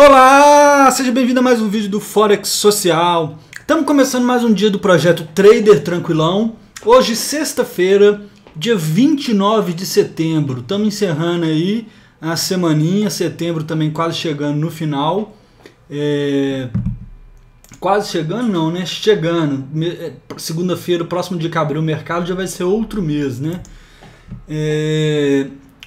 Olá, seja bem-vindo a mais um vídeo do Forex Social. Estamos começando mais um dia do projeto Trader Tranquilão. Hoje, sexta-feira, dia 29 de setembro. Estamos encerrando aí a semaninha, setembro também quase chegando no final. Quase chegando não, né? Chegando. Segunda-feira, o próximo dia que abrir o mercado já vai ser outro mês, né?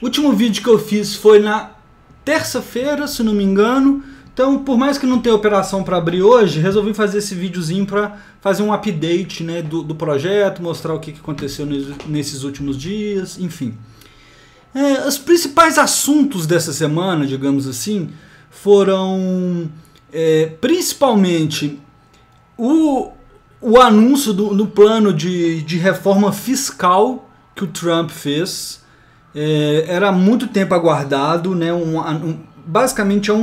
O último vídeo que eu fiz foi na terça-feira, se não me engano. Então, por mais que não tenha operação para abrir hoje, resolvi fazer esse videozinho para fazer um update, né, do projeto, mostrar o que aconteceu nesses últimos dias, enfim. Os principais assuntos dessa semana, digamos assim, foram principalmente o anúncio do plano de reforma fiscal que o Trump fez. Era há muito tempo aguardado, né? Basicamente é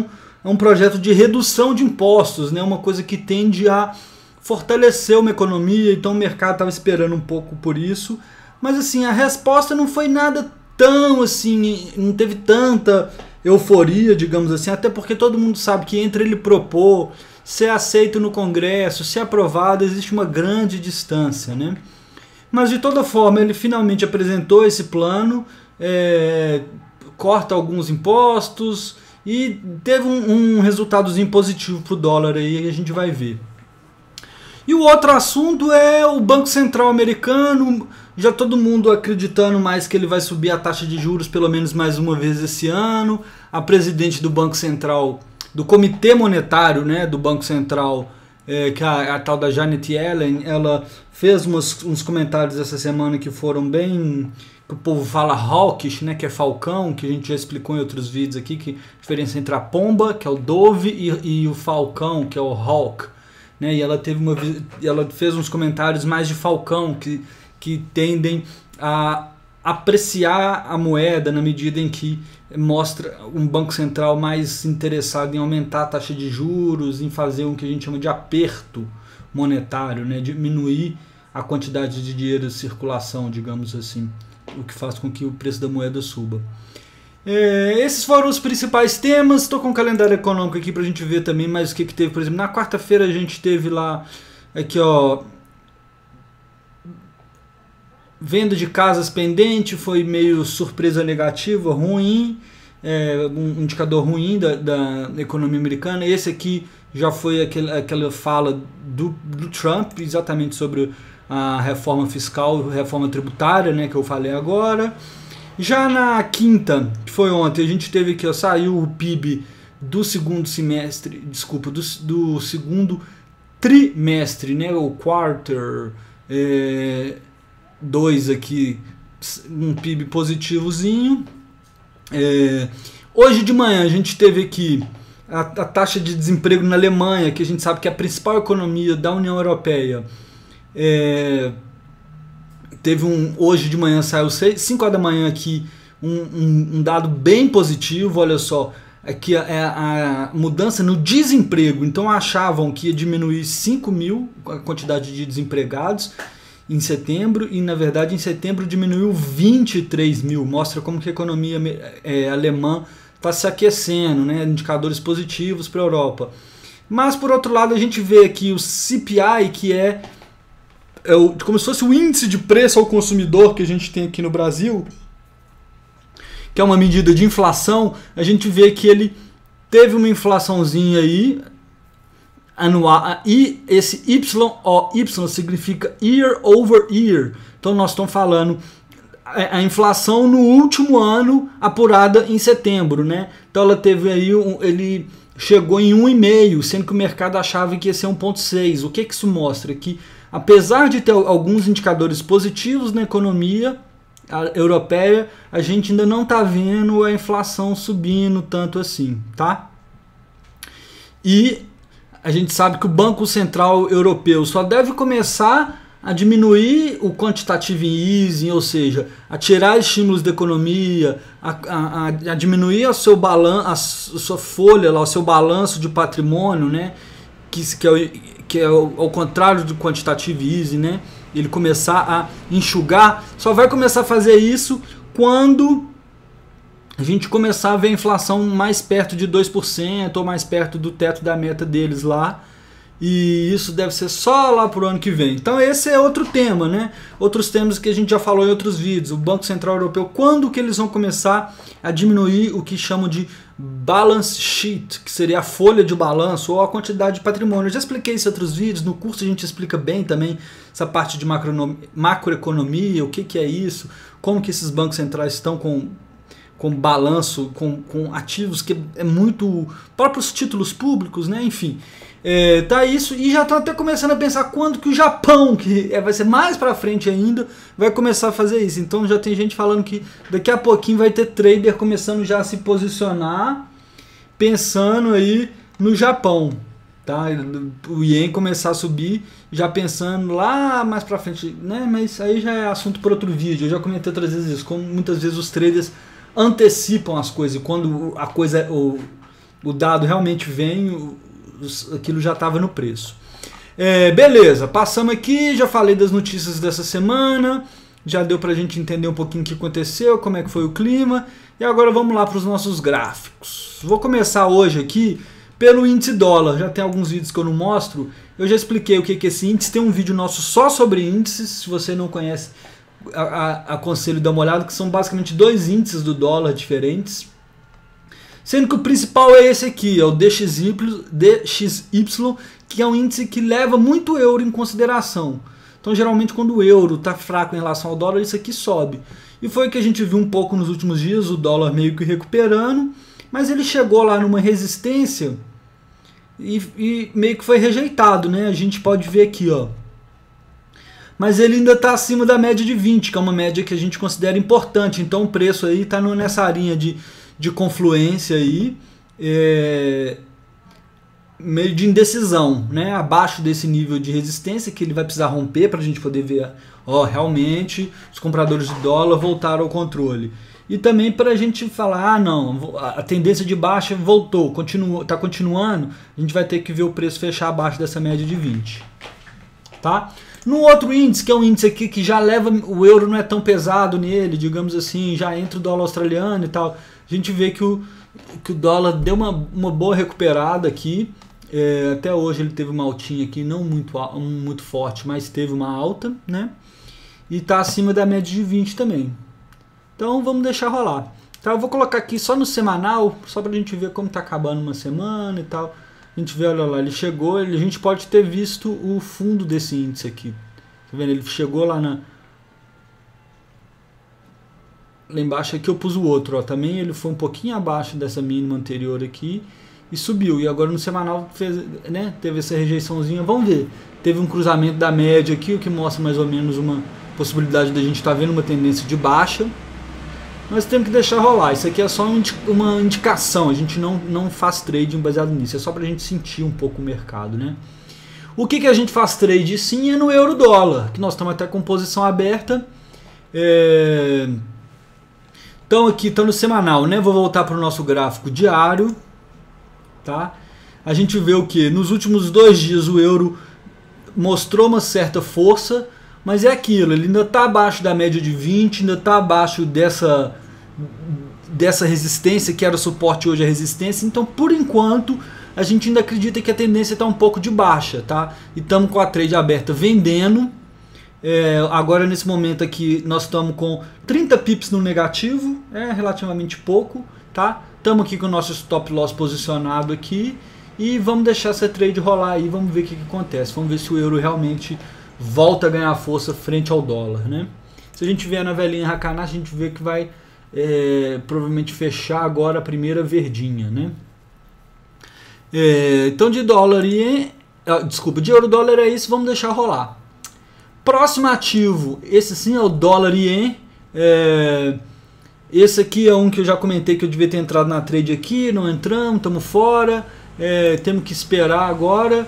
um projeto de redução de impostos, né? Uma coisa que tende a fortalecer uma economia, então o mercado estava esperando um pouco por isso, mas assim, a resposta não foi nada tão assim, não teve tanta euforia, digamos assim, até porque todo mundo sabe que entre ele propor, ser aceito no Congresso, ser aprovado, existe uma grande distância, né? Mas de toda forma, ele finalmente apresentou esse plano, corta alguns impostos e teve um resultadozinho positivo para o dólar aí, que a gente vai ver. E o outro assunto é o Banco Central americano, já todo mundo acreditando mais que ele vai subir a taxa de juros pelo menos mais uma vez esse ano. A presidente do Banco Central, do Comitê Monetário, né, do Banco Central, que é a tal da Janet Yellen, ela fez uns comentários essa semana que foram bem, que o povo fala hawkish, né, que é falcão, que a gente já explicou em outros vídeos aqui, que a diferença entre a pomba, que é o dove, e o falcão, que é o hawk, né, e ela fez uns comentários mais de falcão, que tendem a apreciar a moeda na medida em que mostra um banco central mais interessado em aumentar a taxa de juros, em fazer o que a gente chama de aperto monetário, né, diminuir a quantidade de dinheiro em circulação, digamos assim, o que faz com que o preço da moeda suba. Esses foram os principais temas. Estou com o calendário econômico aqui para a gente ver também mais o que teve. Por exemplo, na quarta-feira a gente teve lá, aqui ó, venda de casas pendente, foi meio surpresa negativa, ruim, um indicador ruim da economia americana. Esse aqui já foi aquela fala do Trump, exatamente sobre a reforma fiscal, reforma tributária, né, que eu falei agora. Já na quinta, que foi ontem, a gente teve aqui, ó, saiu o PIB do segundo semestre, desculpa, do segundo trimestre, né, o quarter 2 aqui, um PIB positivozinho. Hoje de manhã a gente teve aqui a taxa de desemprego na Alemanha, que a gente sabe que é a principal economia da União Europeia. Hoje de manhã saiu 5 horas da manhã aqui um dado bem positivo, olha só, aqui a mudança no desemprego. Então achavam que ia diminuir 5 mil a quantidade de desempregados em setembro, e na verdade em setembro diminuiu 23 mil, mostra como que a economia alemã está se aquecendo, né? Indicadores positivos para a Europa. Mas por outro lado a gente vê aqui o CPI, que como se fosse o índice de preço ao consumidor que a gente tem aqui no Brasil, que é uma medida de inflação. A gente vê que ele teve uma inflaçãozinha aí anual, e esse YOY significa year over year. Então nós estamos falando a inflação no último ano apurada em setembro, né? Então ela teve aí ele chegou em 1,5, sendo que o mercado achava que ia ser 1,6. O que isso mostra? Que apesar de ter alguns indicadores positivos na economia europeia, a gente ainda não está vendo a inflação subindo tanto assim, tá? E a gente sabe que o Banco Central Europeu só deve começar a diminuir o quantitative easing, ou seja, a tirar estímulos da economia, a diminuir a sua folha, lá, o seu balanço de patrimônio, né? Que é ao contrário do quantitative easing, né? Ele começar a enxugar, só vai começar a fazer isso quando a gente começar a ver a inflação mais perto de 2% ou mais perto do teto da meta deles lá. E isso deve ser só lá pro ano que vem. Então esse é outro tema, né? Outros temas que a gente já falou em outros vídeos. O Banco Central Europeu, quando que eles vão começar a diminuir o que chamam de balance sheet, que seria a folha de balanço ou a quantidade de patrimônio. Eu já expliquei isso em outros vídeos, no curso a gente explica bem também essa parte de macroeconomia, o que é isso, como que esses bancos centrais estão com balanço, com ativos que é muito... próprios títulos públicos, né? Enfim... tá isso, e já estão até começando a pensar quando que o Japão, que vai ser mais pra frente ainda, vai começar a fazer isso. Então já tem gente falando que daqui a pouquinho vai ter trader começando já a se posicionar, pensando aí no Japão, tá? O Yen começar a subir, já pensando lá mais pra frente, né? Mas aí já é assunto para outro vídeo. Eu já comentei outras vezes isso, como muitas vezes os traders antecipam as coisas, e quando a coisa, o dado realmente vem, aquilo já estava no preço. Beleza, passamos aqui, já falei das notícias dessa semana, já deu para a gente entender um pouquinho o que aconteceu, como é que foi o clima, e agora vamos lá para os nossos gráficos. Vou começar hoje aqui pelo índice dólar. Já tem alguns vídeos que eu não mostro, eu já expliquei o que é esse índice, tem um vídeo nosso só sobre índices, se você não conhece, aconselho dar uma olhada, que são basicamente dois índices do dólar diferentes. Sendo que o principal é esse aqui, é o DXY, que é um índice que leva muito o euro em consideração. Então, geralmente, quando o euro está fraco em relação ao dólar, isso aqui sobe. E foi o que a gente viu um pouco nos últimos dias, o dólar meio que recuperando, mas ele chegou lá numa resistência e meio que foi rejeitado, né? A gente pode ver aqui, ó. Mas ele ainda está acima da média de 20, que é uma média que a gente considera importante. Então, o preço aí está nessa linha de confluência aí, meio de indecisão, né? Abaixo desse nível de resistência que ele vai precisar romper para a gente poder ver, ó, realmente os compradores de dólar voltaram ao controle. E também para a gente falar, ah não, a tendência de baixa voltou, está continuando, a gente vai ter que ver o preço fechar abaixo dessa média de 20. Tá? No outro índice, que é um índice aqui que já leva, o euro não é tão pesado nele, digamos assim, já entra o dólar australiano e tal, a gente vê que o dólar deu uma boa recuperada aqui. Até hoje ele teve uma altinha aqui, não muito forte, mas teve uma alta, né? E está acima da média de 20 também. Então vamos deixar rolar. Então eu vou colocar aqui só no semanal, só para a gente ver como está acabando uma semana e tal. A gente vê, olha lá, ele chegou, a gente pode ter visto o fundo desse índice aqui. Tá vendo? Ele chegou lá lá embaixo aqui eu pus o outro, ó, também ele foi um pouquinho abaixo dessa mínima anterior aqui e subiu, e agora no semanal fez, né, teve essa rejeiçãozinha, vamos ver, teve um cruzamento da média aqui, o que mostra mais ou menos uma possibilidade da gente estar vendo uma tendência de baixa, mas temos que deixar rolar. Isso aqui é só uma indicação, a gente não faz trading baseado nisso, é só pra gente sentir um pouco o mercado, né? O que a gente faz trade sim é no euro dólar, que nós estamos até com posição aberta. Então aqui está no semanal, né? Vou voltar para o nosso gráfico diário, tá? A gente vê o que? Nos últimos 2 dias o euro mostrou uma certa força, mas é aquilo, ele ainda está abaixo da média de 20, ainda está abaixo dessa resistência, que era o suporte, hoje é resistência. Então, por enquanto, a gente ainda acredita que a tendência está um pouco de baixa, tá? E estamos com a trade aberta vendendo. Agora nesse momento aqui nós estamos com 30 pips no negativo, relativamente pouco, tá? Estamos aqui com o nosso stop loss posicionado aqui e vamos deixar essa trade rolar aí, vamos ver o que acontece, vamos ver se o euro realmente volta a ganhar força frente ao dólar, né? Se a gente vier na velhinha Hakanashi, a gente vê que vai provavelmente fechar agora a primeira verdinha, né? Então de dólar e de euro dólar é isso, vamos deixar rolar. Próximo ativo, esse sim é o dólar ien. Esse aqui é um que eu já comentei que eu devia ter entrado na trade aqui, não entramos, estamos fora, temos que esperar agora.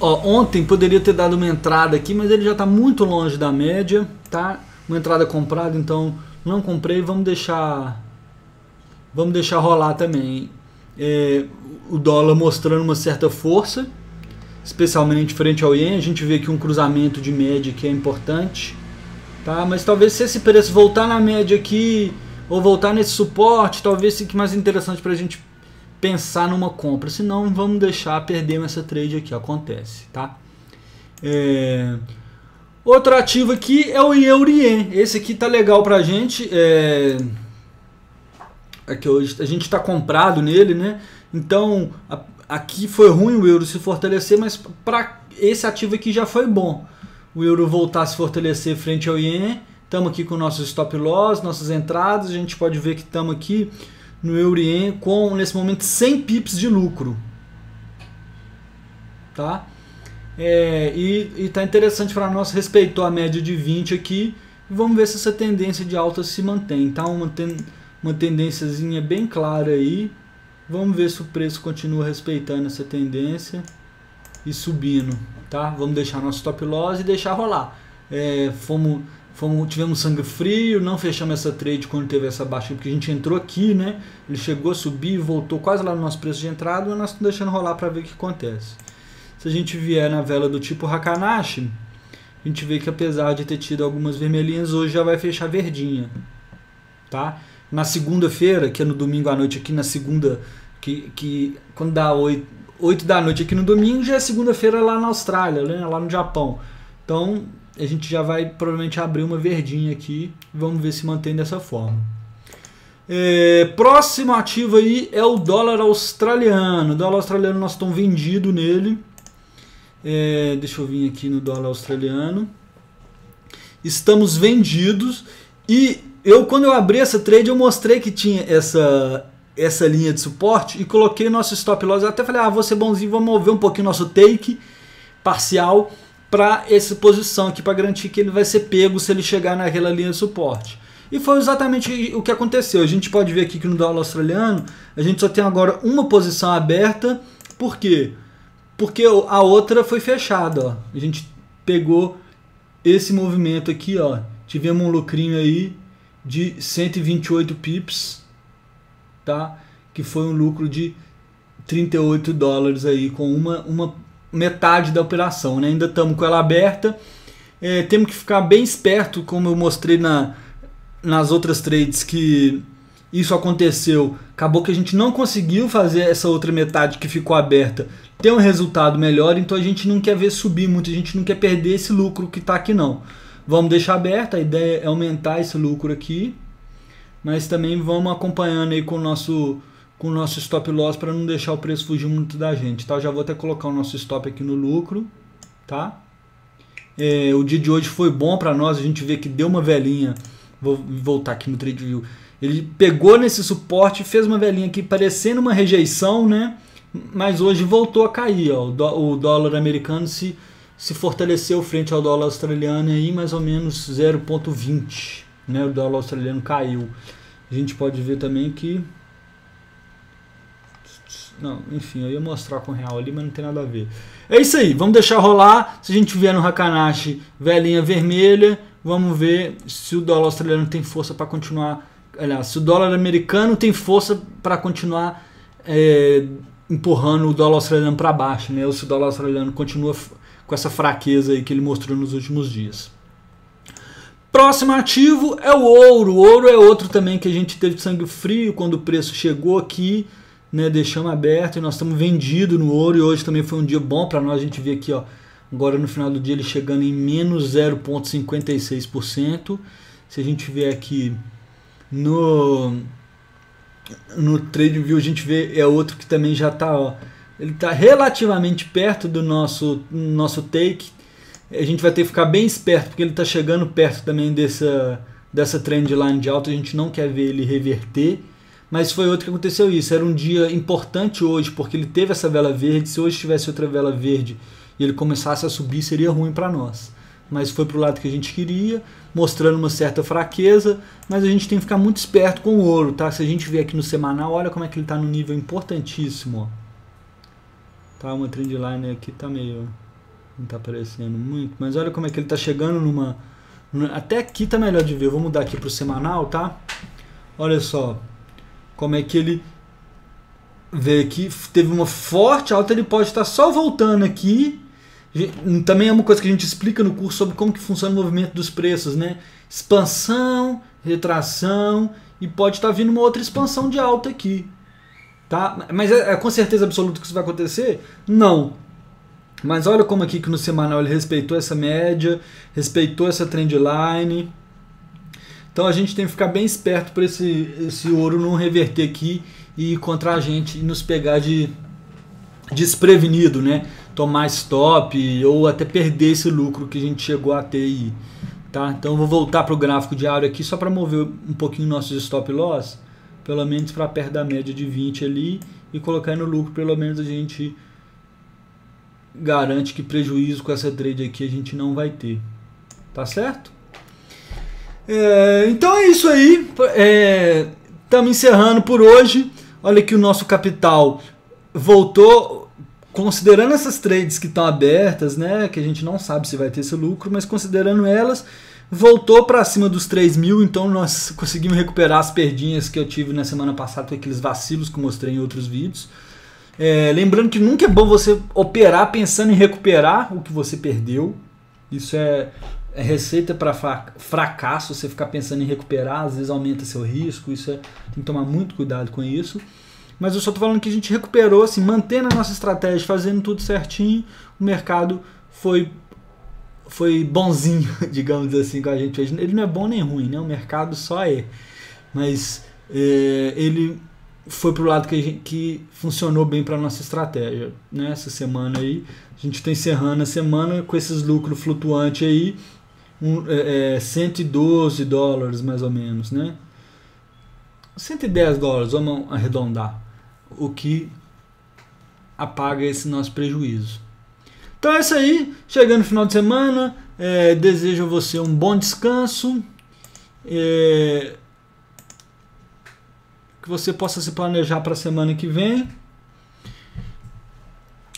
Ontem poderia ter dado uma entrada aqui, mas ele já está muito longe da média, tá? Uma entrada comprada, então não comprei, vamos deixar rolar também. O dólar mostrando uma certa força, especialmente frente ao ien. A gente vê aqui um cruzamento de média que é importante, tá? Mas talvez se esse preço voltar na média aqui ou voltar nesse suporte, talvez fique mais interessante para a gente pensar numa compra. Se não, vamos deixar perder essa trade aqui, acontece, tá? Outro ativo aqui é o EURIEN. Esse aqui tá legal pra gente. Aqui hoje a gente está comprado nele, né? Então aqui foi ruim o euro se fortalecer, mas para esse ativo aqui já foi bom. O euro voltar a se fortalecer frente ao ien. Estamos aqui com nossos stop loss, nossas entradas. A gente pode ver que estamos aqui no EURIEN com nesse momento 100 pips de lucro, tá? E tá interessante para nós, respeitou a média de 20 aqui. Vamos ver se essa tendência de alta se mantém, tá? Uma tendênciazinha bem clara aí. Vamos ver se o preço continua respeitando essa tendência e subindo, tá? Vamos deixar nosso stop loss e deixar rolar. Tivemos sangue frio, não fechamos essa trade quando teve essa baixa, porque a gente entrou aqui, né? Ele chegou a subir e voltou quase lá no nosso preço de entrada, mas nós estamos deixando rolar para ver o que acontece. Se a gente vier na vela do tipo Hakanashi, a gente vê que apesar de ter tido algumas vermelhinhas, hoje já vai fechar verdinha, tá? Na segunda-feira, que é no domingo à noite aqui, na segunda, que quando dá 8 da noite aqui no domingo, já é segunda-feira lá na Austrália, né? Lá no Japão. Então a gente já vai provavelmente abrir uma verdinha aqui, vamos ver se mantém dessa forma. Próximo ativo aí é o dólar australiano. O dólar australiano nós estamos vendidos nele. Deixa eu vir aqui no dólar australiano. Estamos vendidos. E quando eu abri essa trade, eu mostrei que tinha essa linha de suporte e coloquei nosso stop loss. Eu até falei, vou ser bonzinho, vou mover um pouquinho nosso take parcial para essa posição aqui, para garantir que ele vai ser pego se ele chegar naquela linha de suporte. E foi exatamente o que aconteceu. A gente pode ver aqui que no dólar australiano a gente só tem agora uma posição aberta. Por quê? Porque a outra foi fechada, ó. A gente pegou esse movimento aqui, ó. Tivemos um lucrinho aí de 128 pips, tá? Que foi um lucro de 38 dólares aí, com uma metade da operação, né? Ainda estamos com ela aberta. Temos que ficar bem esperto, como eu mostrei nas outras trades, que isso aconteceu. Acabou que a gente não conseguiu fazer essa outra metade que ficou aberta ter um resultado melhor, então a gente não quer ver subir muito, a gente não quer perder esse lucro que está aqui não. Vamos deixar aberto, a ideia é aumentar esse lucro aqui, mas também vamos acompanhando aí com o nosso stop loss para não deixar o preço fugir muito da gente, tá? Eu já vou até colocar o nosso stop aqui no lucro, tá? O dia de hoje foi bom para nós, a gente vê que deu uma velinha, vou voltar aqui no TradeView, ele pegou nesse suporte, fez uma velinha aqui parecendo uma rejeição, né? Mas hoje voltou a cair, ó. O dólar americano se fortaleceu frente ao dólar australiano aí, mais ou menos 0,20, né? O dólar australiano caiu. A gente pode ver também que... Não, enfim, eu ia mostrar com o real ali, mas não tem nada a ver. É isso aí, vamos deixar rolar. Se a gente vier no Hakanashi, velinha vermelha, vamos ver se o dólar australiano tem força para continuar... Aliás, se o dólar americano tem força para continuar empurrando o dólar australiano para baixo, né? Ou se o dólar australiano continua com essa fraqueza aí que ele mostrou nos últimos dias. Próximo ativo é o ouro. O ouro é outro também que a gente teve sangue frio quando o preço chegou aqui, né? Deixamos aberto e nós estamos vendidos no ouro, e hoje também foi um dia bom para nós. A gente vê aqui, ó, agora no final do dia ele chegando em menos 0,56%. Se a gente vier aqui no TradeView, a gente vê, outro que também já está, ó, ele está relativamente perto do nosso take. A gente vai ter que ficar bem esperto, porque ele está chegando perto também dessa trend line de alta. A gente não quer ver ele reverter, mas foi outro que aconteceu isso. Era um dia importante hoje, porque ele teve essa vela verde. Se hoje tivesse outra vela verde e ele começasse a subir, seria ruim para nós. Mas foi para o lado que a gente queria, mostrando uma certa fraqueza, mas a gente tem que ficar muito esperto com o ouro, tá? Se a gente ver aqui no semanal, olha como é que ele está no nível importantíssimo, ó. Tá, uma trendline aqui tá meio... não tá aparecendo muito, mas olha como é que ele tá chegando até aqui tá melhor de ver. Eu vou mudar aqui pro semanal, tá? Olha só como é que ele veio aqui, teve uma forte alta. Ele pode estar só voltando aqui, Também é uma coisa que a gente explica no curso sobre como que funciona o movimento dos preços, né? Expansão, retração e pode estar vindo uma outra expansão de alta aqui, tá? Mas é com certeza absoluta que isso vai acontecer? Não. Mas olha como aqui que no semanal ele respeitou essa média, respeitou essa trendline. Então a gente tem que ficar bem esperto para esse ouro não reverter aqui e ir contra a gente e nos pegar de desprevenido, né? Tomar stop ou até perder esse lucro que a gente chegou a ter aí, tá? Então eu vou voltar para o gráfico diário aqui só para mover um pouquinho nossos stop loss, pelo menos para perto da média de 20 ali, e colocar no lucro, pelo menos a gente garante que prejuízo com essa trade aqui a gente não vai ter, tá certo? Então é isso aí, estamos encerrando por hoje. Olha que o nosso capital voltou, considerando essas trades que estão abertas, né, que a gente não sabe se vai ter esse lucro, mas considerando elas, voltou para cima dos 3 mil, então nós conseguimos recuperar as perdinhas que eu tive na semana passada com aqueles vacilos que eu mostrei em outros vídeos. Lembrando que nunca é bom você operar pensando em recuperar o que você perdeu. Isso é receita para fracasso, você ficar pensando em recuperar, às vezes aumenta seu risco, tem que tomar muito cuidado com isso. Mas eu só estou falando que a gente recuperou, assim, mantendo a nossa estratégia, fazendo tudo certinho, o mercado foi bonzinho, digamos assim, com a gente hoje. Ele não é bom nem ruim, né? O mercado só é. Mas ele foi pro lado que funcionou bem para nossa estratégia, né? Essa semana aí, a gente está encerrando a semana com esses lucros flutuantes aí, $112 mais ou menos, né? $110, vamos arredondar, o que apaga esse nosso prejuízo. Então é isso aí, chegando no final de semana, desejo a você um bom descanso, que você possa se planejar para a semana que vem.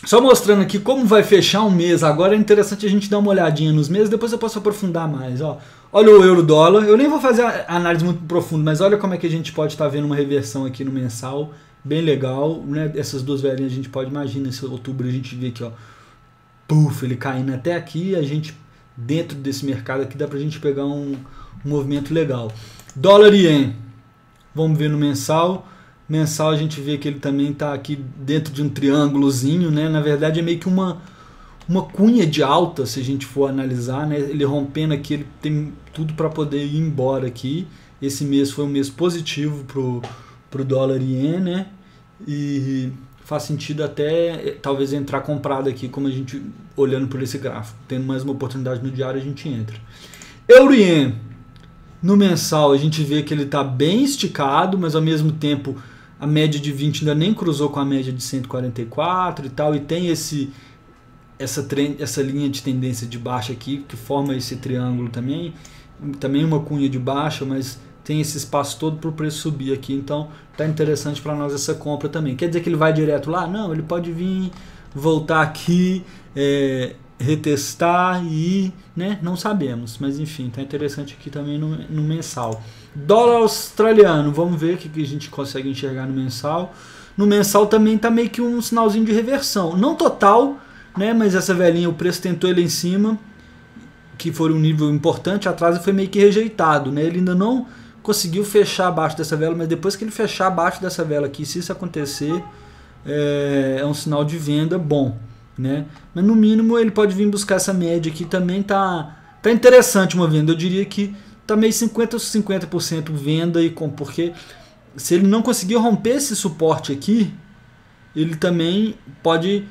Só mostrando aqui como vai fechar um mês. Agora é interessante a gente dar uma olhadinha nos meses, depois eu posso aprofundar mais. Olha o euro-dólar, eu nem vou fazer a análise muito profunda, mas olha como é que a gente pode estar vendo uma reversão aqui no mensal, bem legal, né? Essas duas velhinhas a gente pode imaginar, esse outubro a gente vê aqui, ó, puf, ele caindo até aqui, a gente dentro desse mercado aqui dá pra gente pegar um movimento legal. Dólar e ien, vamos ver no mensal. Mensal a gente vê que ele também está aqui dentro de um triângulozinho, né? Na verdade é meio que uma cunha de alta, se a gente for analisar, né? Ele rompendo aqui, ele tem tudo para poder ir embora aqui. Esse mês foi um mês positivo pro dólar e ien, né? E faz sentido até talvez entrar comprado aqui, como a gente olhando por esse gráfico. Tendo mais uma oportunidade no diário, a gente entra. Euro e ien, no mensal a gente vê que ele está bem esticado, mas ao mesmo tempo a média de 20 ainda nem cruzou com a média de 144 e tal, e tem essa linha de tendência de baixa aqui, que forma esse triângulo também uma cunha de baixa, mas tem esse espaço todo para o preço subir aqui, então tá interessante para nós essa compra também. Quer dizer que ele vai direto lá? Não, ele pode vir, voltar aqui, retestar e, né, não sabemos, mas enfim, tá interessante aqui também no mensal. Dólar australiano, vamos ver o que a gente consegue enxergar no mensal. No mensal também tá meio que um sinalzinho de reversão, não total, né, mas essa velhinha, o preço tentou ele em cima, que foi um nível importante atrás, e foi meio que rejeitado, né? Ele ainda não conseguiu fechar abaixo dessa vela, mas depois que ele fechar abaixo dessa vela aqui, se isso acontecer, é um sinal de venda bom, né? Mas no mínimo ele pode vir buscar essa média aqui, também tá interessante uma venda. Eu diria que tá meio 50% venda, porque se ele não conseguir romper esse suporte aqui, ele também pode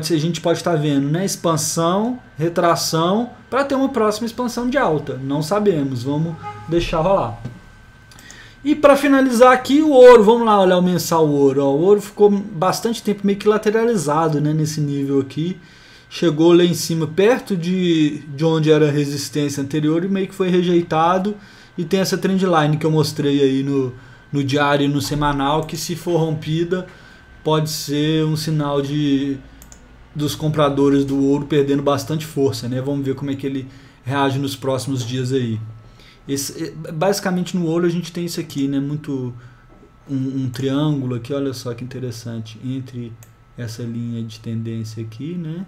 ser, a gente pode estar vendo, né, expansão, retração, para ter uma próxima expansão de alta. Não sabemos, vamos deixar rolar. E para finalizar aqui, o ouro, vamos lá olhar o mensal ouro. O ouro ficou bastante tempo meio que lateralizado, né, nesse nível aqui. Chegou lá em cima, perto de onde era a resistência anterior, e meio que foi rejeitado. E tem essa trendline que eu mostrei aí no diário e no semanal, que se for rompida, pode ser um sinal dos compradores do ouro perdendo bastante força, né? Vamos ver como é que ele reage nos próximos dias aí. Basicamente no ouro a gente tem isso aqui, né? Muito um triângulo aqui, olha só que interessante, entre essa linha de tendência aqui, né?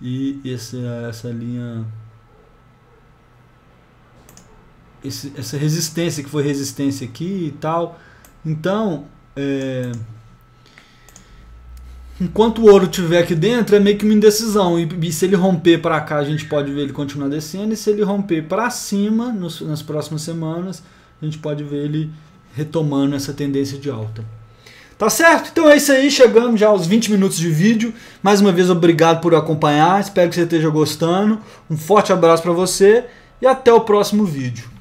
e essa linha, essa resistência que foi resistência aqui e tal. Então, enquanto o ouro estiver aqui dentro, é meio que uma indecisão. E se ele romper para cá, a gente pode ver ele continuar descendo. E se ele romper para cima, nas próximas semanas, a gente pode ver ele retomando essa tendência de alta. Tá certo? Então é isso aí. Chegamos já aos 20 minutos de vídeo. Mais uma vez, obrigado por acompanhar. Espero que você esteja gostando. Um forte abraço para você e até o próximo vídeo.